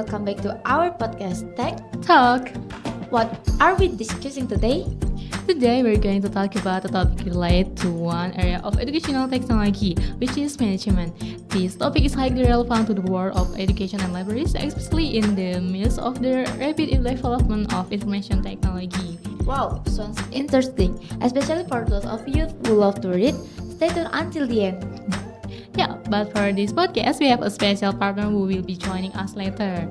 welcome back to our podcast Tech Talk. What are we discussing today? Today we're going to talk about a topic related to one area of educational technology, which is management. This topic is highly relevant to the world of education and libraries, especially in the midst of the rapid development of information technology. Wow, sounds interesting, especially for those of you who love to read. Stay tuned until the end. Yeah, but for this podcast, we have a special partner who will be joining us later.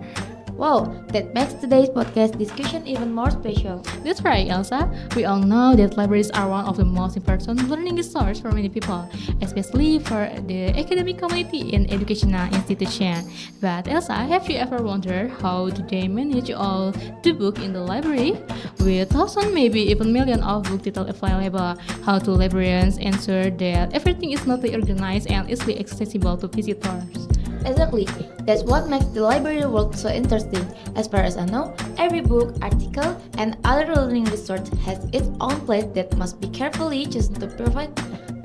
Wow, that makes today's podcast discussion even more special. That's right, Elsa. We all know that libraries are one of the most important learning resources for many people, especially for the academic community in educational institutions. But Elsa, have you ever wondered how do they manage all the books in the library? With thousands, maybe even millions of book titles available, how do librarians ensure that everything is neatly organized and easily accessible to visitors? Exactly, that's what makes the library world so interesting. As far as I know, every book, article, and other learning resource has its own place that must be carefully chosen to provide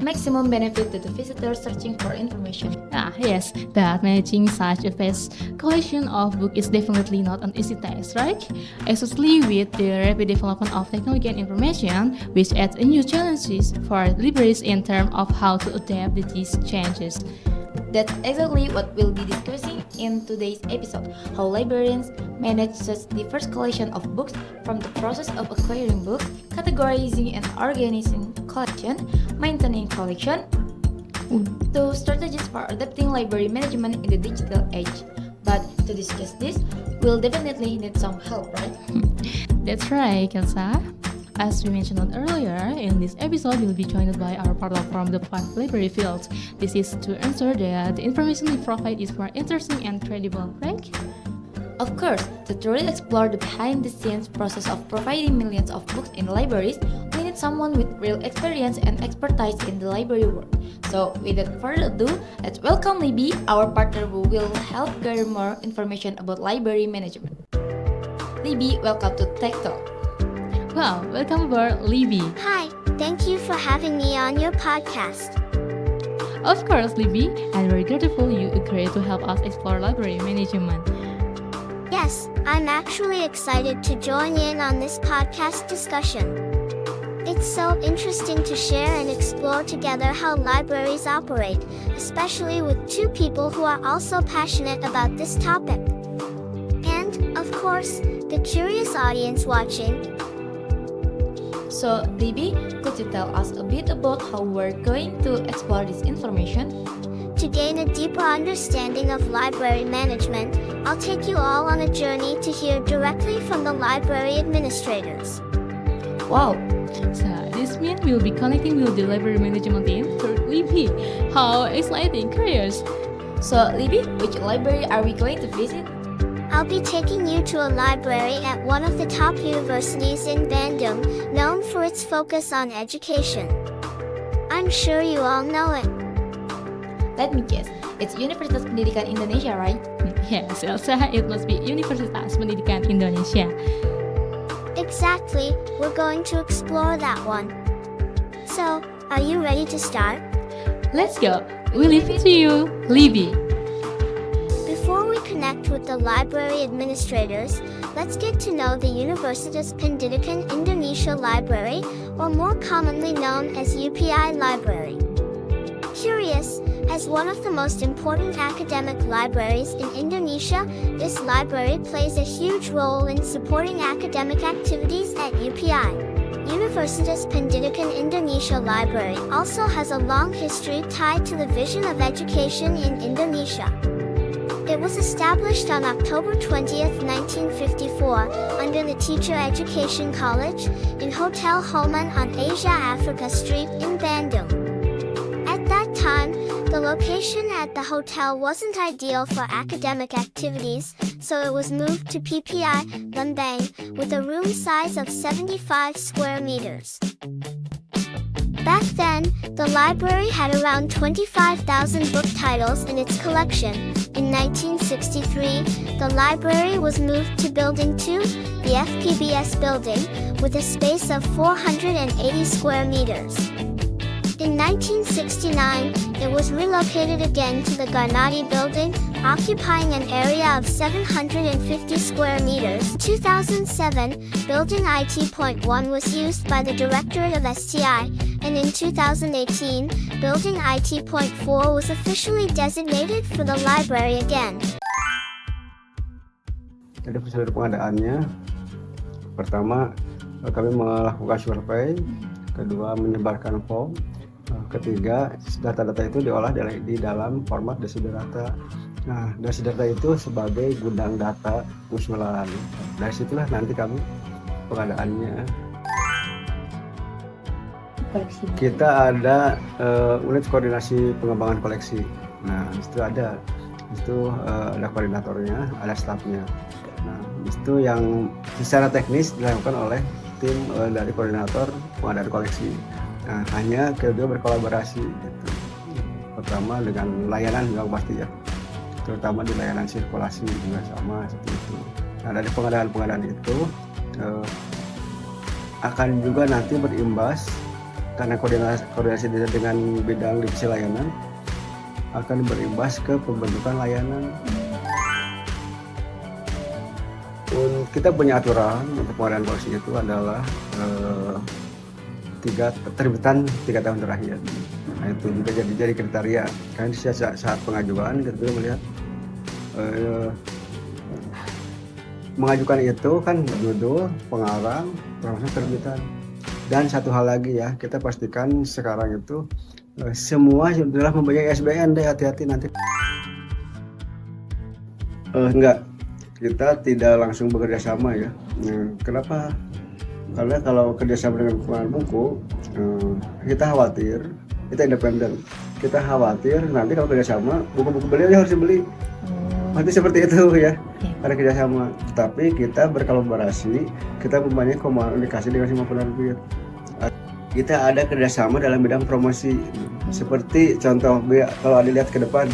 maximum benefit to the visitor searching for information. Yes, but managing such a vast collection of books is definitely not an easy task, right? Especially with the rapid development of technology and information, which adds new challenges for libraries in terms of how to adapt to these changes. That's exactly what we'll be discussing in today's episode, how librarians manage such diverse collection of books, from the process of acquiring books, categorizing and organizing collection, maintaining collection, to strategies for adapting library management in the digital age. But to discuss this, we'll definitely need some help, right? That's right, Kelsa. As we mentioned earlier, in this episode we'll be joined by our partner from the library field. This is to ensure that the information we provide is more interesting and credible, right? Of course, to truly explore the behind-the-scenes process of providing millions of books in libraries, we need someone with real experience and expertise in the library world. So, without further ado, let's welcome Libby, our partner who will help gather more information about library management. Libby, welcome to Tech Talk. Well, welcome aboard, Libby. Hi, thank you for having me on your podcast. Of course, Libby, and we're grateful you agreed to help us explore library management. Yes, I'm actually excited to join in on this podcast discussion. It's so interesting to share and explore together how libraries operate, especially with two people who are also passionate about this topic. And, of course, the curious audience watching. So, Libby, could you tell us a bit about how we're going to explore this information? To gain a deeper understanding of library management, I'll take you all on a journey to hear directly from the library administrators. Wow! So, this means we'll be connecting with the library management team through Libby. How exciting, curious! So, Libby, which library are we going to visit? I'll be taking you to a library at one of the top universities in Bandung, known for its focus on education. I'm sure you all know it. Let me guess, it's Universitas Pendidikan Indonesia, right? Yes, Elsa, it must be Universitas Pendidikan Indonesia. Exactly, we're going to explore that one. So, are you ready to start? Let's go! We leave it to you, Libby. Before we connect with the library administrators, let's get to know the Universitas Pendidikan Indonesia Library, or more commonly known as UPI Library. Curious, as one of the most important academic libraries in Indonesia, this library plays a huge role in supporting academic activities at UPI. Universitas Pendidikan Indonesia Library also has a long history tied to the vision of education in Indonesia. It was established on October 20th, 1954, under the Teacher Education College, in Hotel Homan on Asia Africa Street in Bandung. At that time, the location at the hotel wasn't ideal for academic activities, so it was moved to PPI, Lembang, with a room size of 75 square meters. Back then, the library had around 25,000 book titles in its collection. In 1963, the library was moved to Building 2, the FPBS building, with a space of 480 square meters. In 1969, it was relocated again to the Garnati building, occupying an area of 750 square meters. 2007, Building IT.1 was used by the Directorate of STI, and in 2018, Building IT.4 was officially designated for the library again. Jadi prosedur pengadaannya, pertama kami melakukan survei, kedua menyebarkan form, ketiga data-data itu diolah di dalam format Desiderata. Nah, Desiderata itu sebagai gudang data usulan. Dari situlah nanti kami pengadaannya. Koleksi. Kita ada unit koordinasi pengembangan koleksi. Nah, itu ada. Itu ada koordinatornya, ada stafnya. Nah, itu yang secara teknis dilakukan oleh tim dari koordinator pengadaan koleksi. Nah, hanya kedua berkolaborasi gitu. Pertama dengan layanan yang pasti ya, terutama di layanan sirkulasi juga sama seperti itu. Nah, dari pengadaan itu akan juga nanti berimbas karena koordinasi dengan bidang divisi layanan akan berimbas ke pembentukan layanan. Kita punya aturan untuk pengadaan koleksi itu adalah terbitan 3 tahun terakhir. Nah, itu juga jadi kriteria. Kan saat pengajuan kita melihat mengajukan itu kan judul, pengarang, termasuk terbitan. Dan satu hal lagi ya, kita pastikan sekarang itu semua sudah mempunyai SBN deh, hati-hati nanti. Enggak, kita tidak langsung bekerja sama ya. Kenapa? Karena kalau kerjasama dengan pengarang buku, kita khawatir, kita independen. Kita khawatir nanti kalau kerjasama, buku-buku beliau harus dibeli. Nanti seperti itu ya, ada kerjasama. Tapi kita berkolaborasi, kita mempunyai komunikasi dengan semua penerbit. Kita ada kerjasama dalam bidang promosi. Seperti contoh, kalau ada lihat ke depan,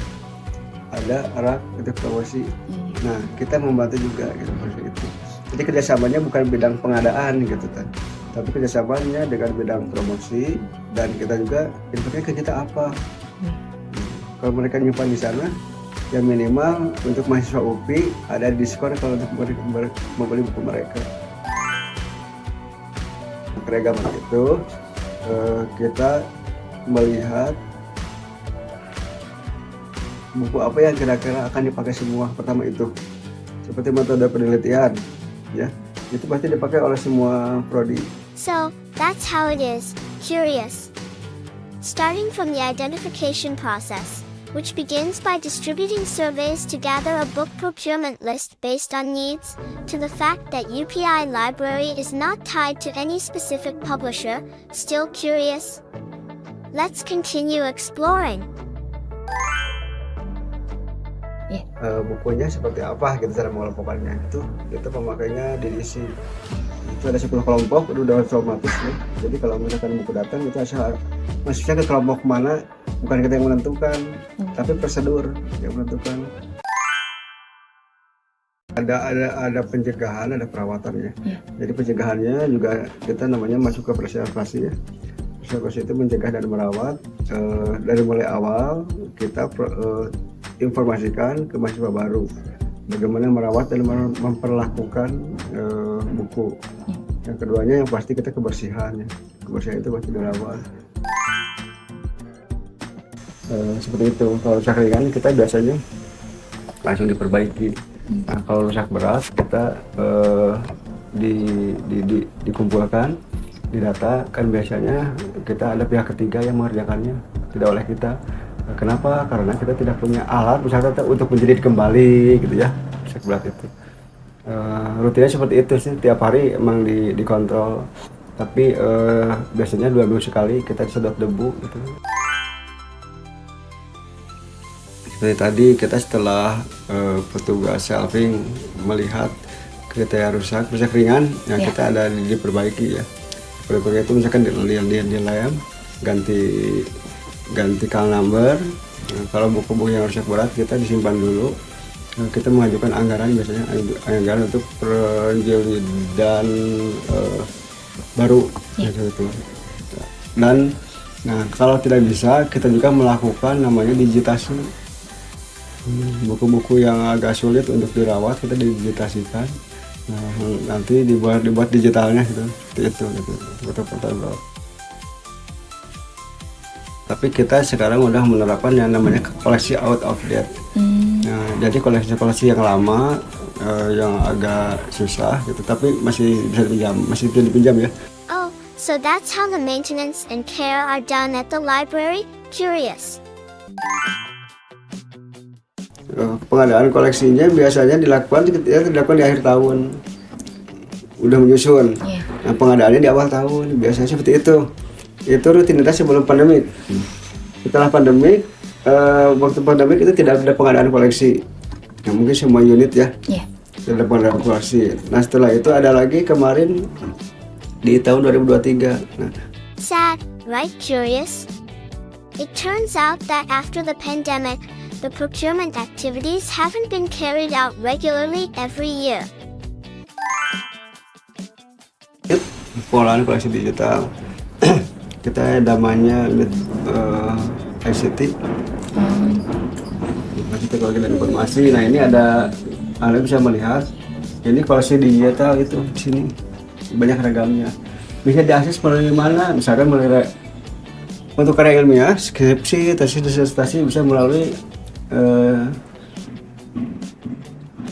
ada rak untuk promosi. Nah, kita membantu juga gitu, itu. Jadi kerjasamanya bukan bidang pengadaan gitu kan, tapi kerjasamanya dengan bidang promosi, dan kita juga inputnya ke kita apa. Kalau mereka nyimpan di sana, ya minimal untuk mahasiswa UPI ada diskon kalau untuk membeli buku mereka. Keragaman itu kita melihat buku apa yang kira-kira akan dipakai semua. Pertama itu seperti metode penelitian ya, itu pasti dipakai oleh semua prodi. So, that's how it is, curious. Starting from the identification process, which begins by distributing surveys to gather a book procurement list based on needs, to the fact that UPI Library is not tied to any specific publisher. Still curious? Let's continue exploring. Bukunya seperti apa gitu cara mengelompokannya, itu pemakainya diisi. Itu ada 10 kelompok, udah otomatis ya. Jadi kalau misalkan buku datang itu asal masuknya ke kelompok mana bukan kita yang menentukan, tapi prosedur yang menentukan. Ada pencegahan, ada perawatannya. Jadi pencegahannya juga kita namanya masuk ke preservasi ya. Preservasi itu mencegah dan merawat. Dari mulai awal kita informasikan ke mahasiswa baru bagaimana merawat dan memperlakukan buku. Yang keduanya yang pasti kita kebersihan ya. Kebersihan itu pasti dirawat. Seperti itu. Kalau rusak ringan kita biasanya langsung diperbaiki. Nah, kalau rusak berat kita dikumpulkan, didata. Kan biasanya kita ada pihak ketiga yang mengerjakannya, tidak oleh kita. Kenapa? Karena kita tidak punya alat misalnya untuk menjadi kembali gitu ya, rusak berat itu. Rutinnya seperti itu sih, tiap hari emang dikontrol. Tapi biasanya 2 minggu sekali kita disedot debu gitu. Seperti tadi kita setelah petugas shelving melihat kriteria rusak ringan, ya kita ada diperbaiki ya. Perbaiki itu misalkan dilem, ganti call number. Nah, kalau buku-buku yang rusak berat kita disimpan dulu. Kita mengajukan anggaran, biasanya anggaran untuk penjelidan baru. Dan nah, kalau tidak bisa kita juga melakukan namanya digitasi. Buku-buku yang agak sulit untuk dirawat kita digitasikan. Nah, nanti dibuat digitalnya gitu. Seperti itu gitu. Foto-foto. Tapi kita sekarang udah menerapkan yang namanya koleksi out of date. Nah, jadi koleksi-koleksi yang lama yang agak susah gitu, tapi masih bisa dipinjam ya. Oh, so that's how the maintenance and care are done at the library? Curious. Pengadaan koleksinya biasanya dilakukan di akhir tahun, udah menyusun. Nah, pengadaannya di awal tahun biasanya seperti itu. Itu rutinitas sebelum pandemik. Setelah pandemik, waktu pandemik itu tidak ada pengadaan koleksi. Ya, mungkin semua unit ya. Tidak ada pengadaan koleksi. Nah, setelah itu ada lagi kemarin di tahun 2023. Nah, Sad, right? Curious. It turns out that after the pandemic, the procurement activities haven't been carried out regularly every year. Pengelolaan koleksi digital. Kita namanya ICT. Nanti teknologi dan informasi. Nah, ini ada Anda bisa melihat ini koleksi digital itu di sini banyak ragamnya. Bisa diakses melalui mana? Misalkan melalui untuk karya ilmiah, skripsi, tesis disertasi bisa melalui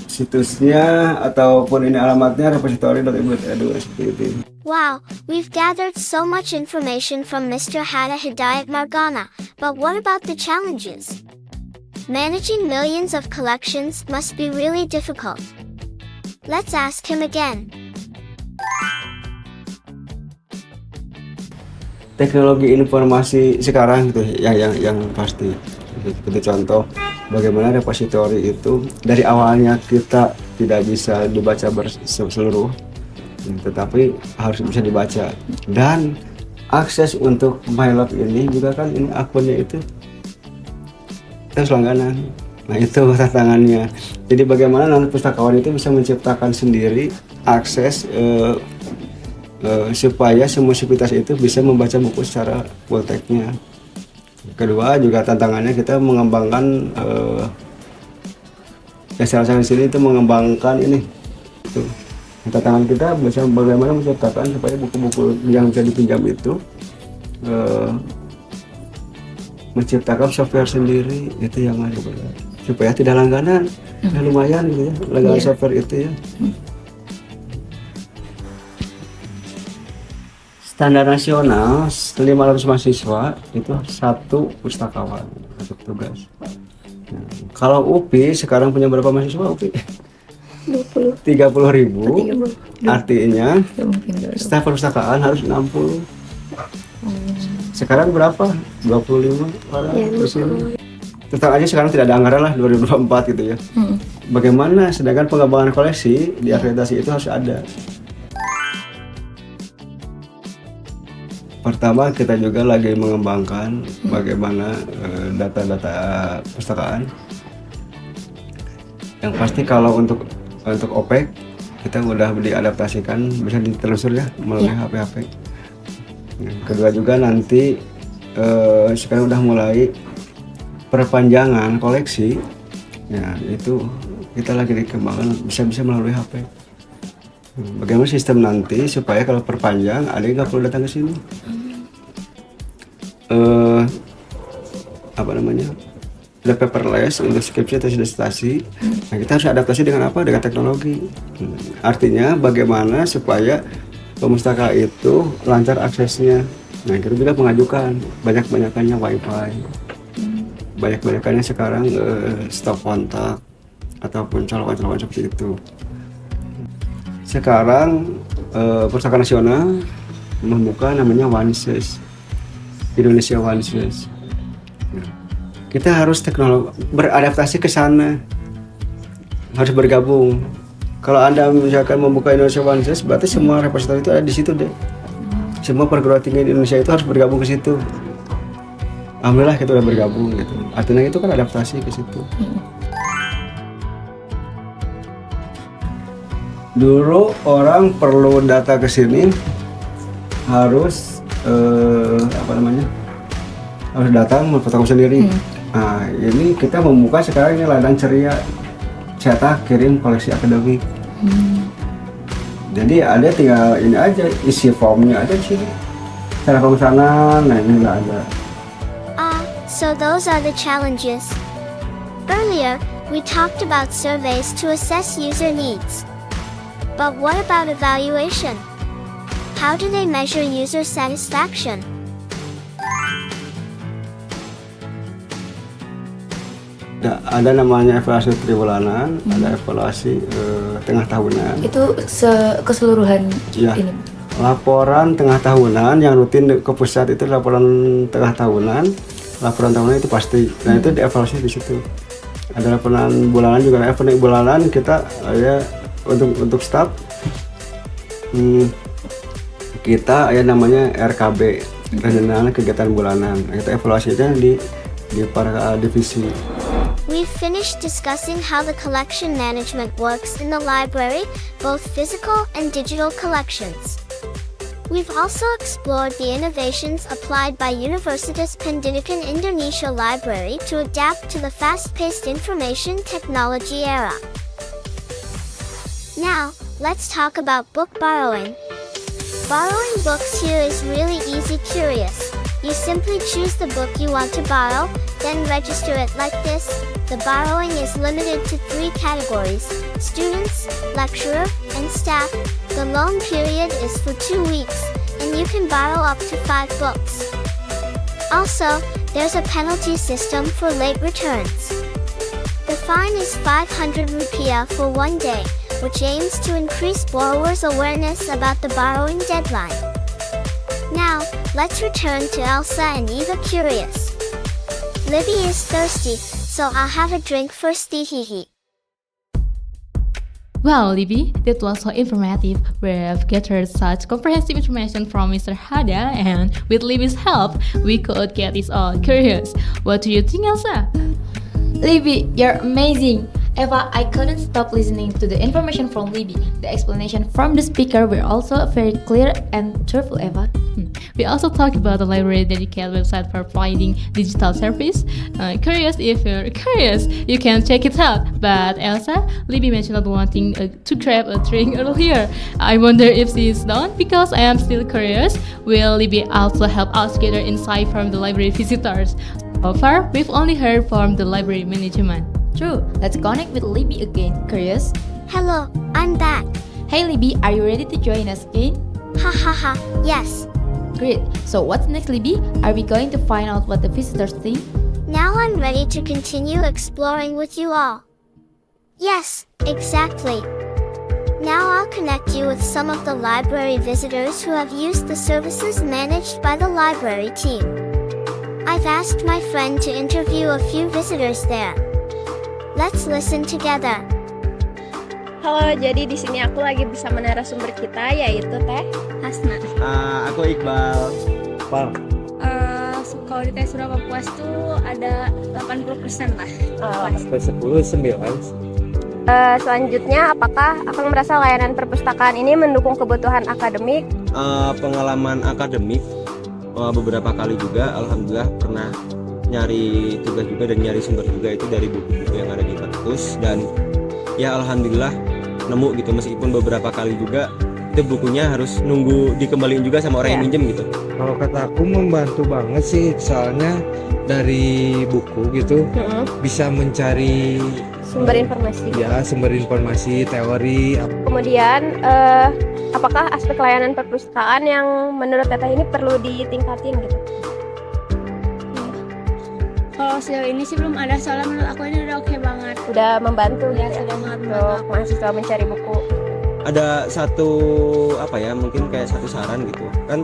situsnya ataupun ini alamatnya repository.ibu.edu seperti itu. Wow, we've gathered so much information from Mr. Hatta Hidayat Margana, but what about the challenges? Managing millions of collections must be really difficult. Let's ask him again. Teknologi informasi sekarang gitu yang pasti. Seperti contoh bagaimana repositori itu dari awalnya kita tidak bisa dibaca seluruh, tetapi harus bisa dibaca, dan akses untuk MyLab ini juga kan ini akunnya itu terus langganan. Nah, itu tantangannya. Jadi bagaimana nanti pustakawan itu bisa menciptakan sendiri akses supaya semua sivitas itu bisa membaca buku secara full text-nya. Kedua juga tantangannya kita mengembangkan salah satu sini itu mengembangkan ini. Itu. Tantangan kita bisa bagaimana menciptakan supaya buku-buku yang bisa dipinjam itu menciptakan software sendiri, itu yang ada supaya tidak langganan. Ya, lumayan gitu ya, langganan software itu ya. Standar nasional 500 mahasiswa itu satu pustakawan untuk tugas. Nah, kalau UPI sekarang punya berapa mahasiswa UPI? 30.000. Artinya staf perpustakaan harus 60. Sekarang berapa? 25 orang di sini. Tetap aja sekarang tidak ada anggaran lah 2024 gitu ya. Bagaimana sedangkan pengembangan koleksi di akreditasi itu harus ada. Pertama kita juga lagi mengembangkan bagaimana data-data perpustakaan. Yang pasti kalau untuk OPEC kita udah diadaptasikan, bisa ditelusur ya melalui HP-HP. Kedua juga nanti sekarang udah mulai perpanjangan koleksi. Ya, itu kita lagi dikembangkan bisa melalui HP. Bagaimana sistem nanti supaya kalau perpanjang ada yang nggak perlu datang ke sini. Ada paperless untuk skripsi atau disertasi. Nah, kita harus adaptasi dengan apa? Dengan teknologi. Artinya bagaimana supaya pemustaka itu lancar aksesnya. Nah, kita juga mengajukan banyak-banyakannya wifi, banyak-banyakannya sekarang stop kontak ataupun colokan-colokan seperti itu. Sekarang Perpustakaan Nasional membuka namanya OneSearch, Indonesia OneSearch. Kita harus beradaptasi ke sana, harus bergabung. Kalau Anda misalkan membuka Indonesia OneSearch, berarti semua repositori itu ada di situ deh. Semua perguruan tinggi di Indonesia itu harus bergabung ke situ. Alhamdulillah kita udah bergabung gitu. Artinya itu kan adaptasi ke situ. Dulu orang perlu data ke sini harus harus datang memfotokopi sendiri. Nah, ini kita membuka sekarang ini ladang ceria, cetak kirim koleksi akademik. Jadi ada tinggal ini aja, isi formnya aja di sini. Cara pemesanan, nah ini nggak ada. So those are the challenges. Earlier, we talked about surveys to assess user needs. But what about evaluation? How do they measure user satisfaction? Ada namanya evaluasi tribulanan, ada evaluasi tengah tahunan. Itu keseluruhan Ya. ini. Laporan tengah tahunan yang rutin ke pusat itu laporan tengah tahunan. Laporan tahunan itu pasti. Nah itu dievaluasi di situ. Ada laporan bulanan juga. Laporan bulanan kita ya untuk staff kita ya namanya RKB, rencana kegiatan bulanan. Kita evaluasinya di para divisi. We've finished discussing how the collection management works in the library, both physical and digital collections. We've also explored the innovations applied by Universitas Pendidikan Indonesia Library to adapt to the fast-paced information technology era. Now, let's talk about book borrowing. Borrowing books here is really easy curious. You simply choose the book you want to borrow, then register it like this. The borrowing is limited to 3 categories: students, lecturer, and staff. The loan period is for 2 weeks, and you can borrow up to 5 books. Also, there's a penalty system for late returns. The fine is 500 rupiah for 1 day, which aims to increase borrowers' awareness about the borrowing deadline. Now, let's return to Elsa and Eva Curious. Libby is thirsty, so I'll have a drink first. Hehe. Well, Libby, that was so informative. We've gathered such comprehensive information from Mr. Hada, and with Libby's help, we could get this all curious. What do you think, Elsa? Libby, you're amazing. Eva, I couldn't stop listening to the information from Libby. The explanation from the speaker were also very clear and truthful, Eva. We also talked about the library dedicated website for providing digital service. Curious, if you're curious, you can check it out. But Elsa, Libby mentioned wanting to grab a drink earlier. I wonder if she is done because I am still curious. Will Libby also help us gather insight from the library visitors? So far, we've only heard from the library management. True, let's connect with Libby again. Curious? Hello, I'm back. Hey Libby, are you ready to join us again? Ha ha ha, yes. Great. So what's next, Libby? Are we going to find out what the visitors think? Now I'm ready to continue exploring with you all. Yes, exactly. Now I'll connect you with some of the library visitors who have used the services managed by the library team. I've asked my friend to interview a few visitors there. Let's listen together. Halo, jadi di sini aku lagi bersama narasumber kita yaitu Teh Hasna. Aku Iqbal. Kalau di Teh Surabaya Puas tuh ada 80% lah. 10, 9. Selanjutnya, apakah Akang merasa layanan perpustakaan ini mendukung kebutuhan akademik? Pengalaman akademik beberapa kali juga, alhamdulillah pernah nyari tugas juga dan nyari sumber juga itu dari buku-buku yang ada di perpus, dan ya alhamdulillah nemu gitu, meskipun beberapa kali juga itu bukunya harus nunggu dikembaliin juga sama orang yang minjem gitu. Kalau kata aku membantu banget sih, soalnya dari buku gitu bisa mencari Sumber informasi. ya sumber informasi, teori. Kemudian, apakah aspek layanan perpustakaan yang menurut Teteh ini perlu ditingkatin gitu? Kalau sejauh ini sih belum ada, soalnya menurut aku ini udah oke banget. Udah membantu Ya, gitu sudah sangat untuk membantu. mahasiswa mencari buku. Ada satu mungkin kayak satu saran gitu kan,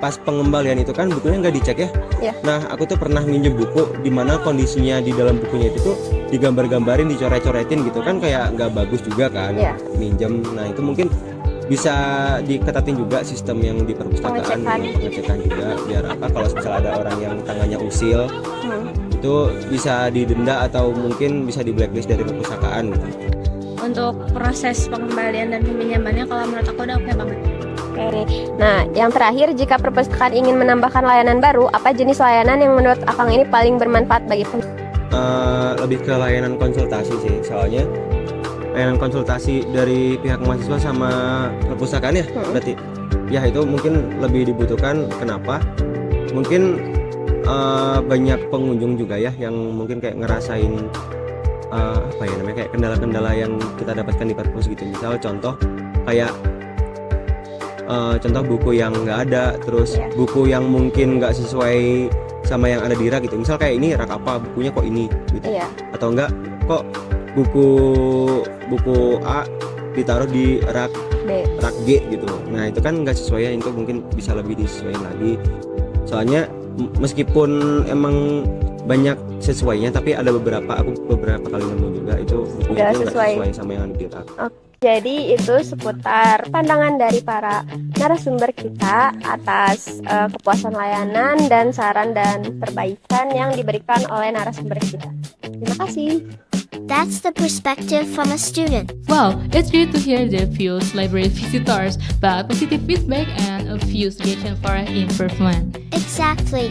pas pengembalian itu kan bukunya nggak dicek ya. Iya. Nah aku tuh pernah minjem buku di mana kondisinya di dalam bukunya itu tuh digambar-gambarin, dicoret-coretin gitu kan, kayak nggak bagus juga kan. Iya. Minjem, nah itu mungkin bisa diketatin juga sistem yang di perpustakaan, pengecekan juga, biar kalau misal ada orang yang tangannya usil itu bisa didenda atau mungkin bisa di blacklist dari perpustakaan gitu. Untuk proses pengembalian dan peminjamannya kalau menurut aku udah oke banget. Oke. Nah, yang terakhir, jika perpustakaan ingin menambahkan layanan baru, apa jenis layanan yang menurut Akang ini paling bermanfaat bagi Lebih ke layanan konsultasi sih, soalnya layanan konsultasi dari pihak mahasiswa sama perpustakaan ya, berarti ya itu mungkin lebih dibutuhkan. Kenapa? Mungkin banyak pengunjung juga ya yang mungkin kayak ngerasain apa ya namanya, kayak kendala-kendala yang kita dapatkan di perpus gitu. Misal contoh kayak contoh buku yang nggak ada, terus buku yang mungkin nggak sesuai sama yang ada di rak gitu. Misal kayak ini rak apa, bukunya kok ini gitu, atau enggak kok buku A ditaruh di rak G gitu. Nah itu kan nggak sesuai ya, itu mungkin bisa lebih disesuaikan lagi. Soalnya meskipun emang banyak sesuainya, tapi ada aku beberapa kali nemu juga itu bukunya nggak sesuai sama yang ada di rak. Jadi itu seputar pandangan dari para narasumber kita atas kepuasan layanan dan saran dan perbaikan yang diberikan oleh narasumber kita. Terima kasih. That's the perspective from a student. Wow, it's great to hear the few library visitors, but positive feedback and a few suggestions for improvement. Exactly.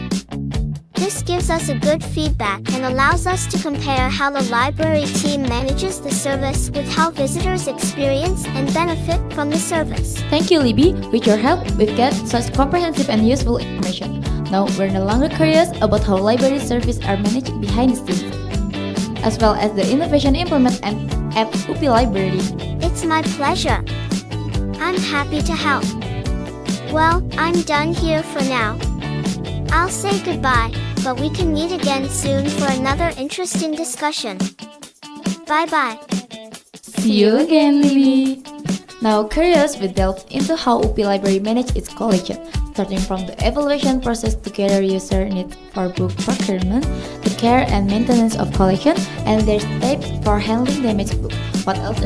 This gives us a good feedback and allows us to compare how the library team manages the service with how visitors experience and benefit from the service. Thank you, Libby. With your help, we've got such comprehensive and useful information. Now we're no longer curious about how library services are managed behind the scenes, as well as the innovation implemented at UP Library. It's my pleasure. I'm happy to help. Well, I'm done here for now. I'll say goodbye, but we can meet again soon for another interesting discussion. Bye-bye. See you again, Libby. Now, curious, we delved into how UP Library manages its collection, starting from the evaluation process to gather user needs for book procurement, the care and maintenance of collection, and their steps for handling damaged books. What else?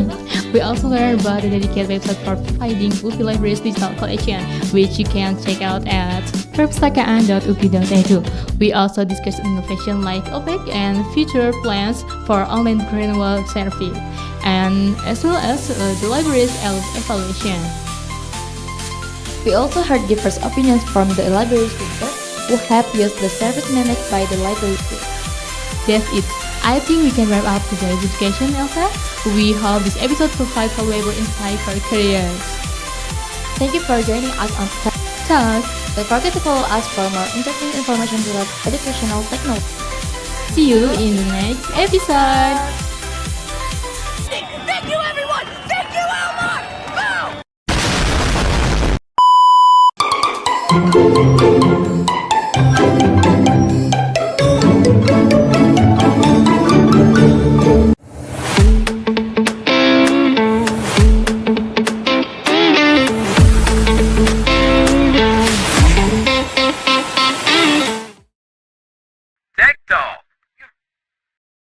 We also learned about the dedicated website for providing UP Library's digital collection, which you can check out at perpustakaan.up.edu. We also discussed innovation like OPEC and future plans for online renewal service, and as well as the library's evaluation. We also heard diverse opinions from the library visitors who have used the service managed by the library team. That's it. I think we can wrap up today's discussion, Elsa. We hope this episode provides valuable insight for careers. Thank you for joining us on Talk. Don't forget to follow us for more interesting information about educational technology. See you in the next episode. Thank you, everyone! Thank you, Elmar! Boom!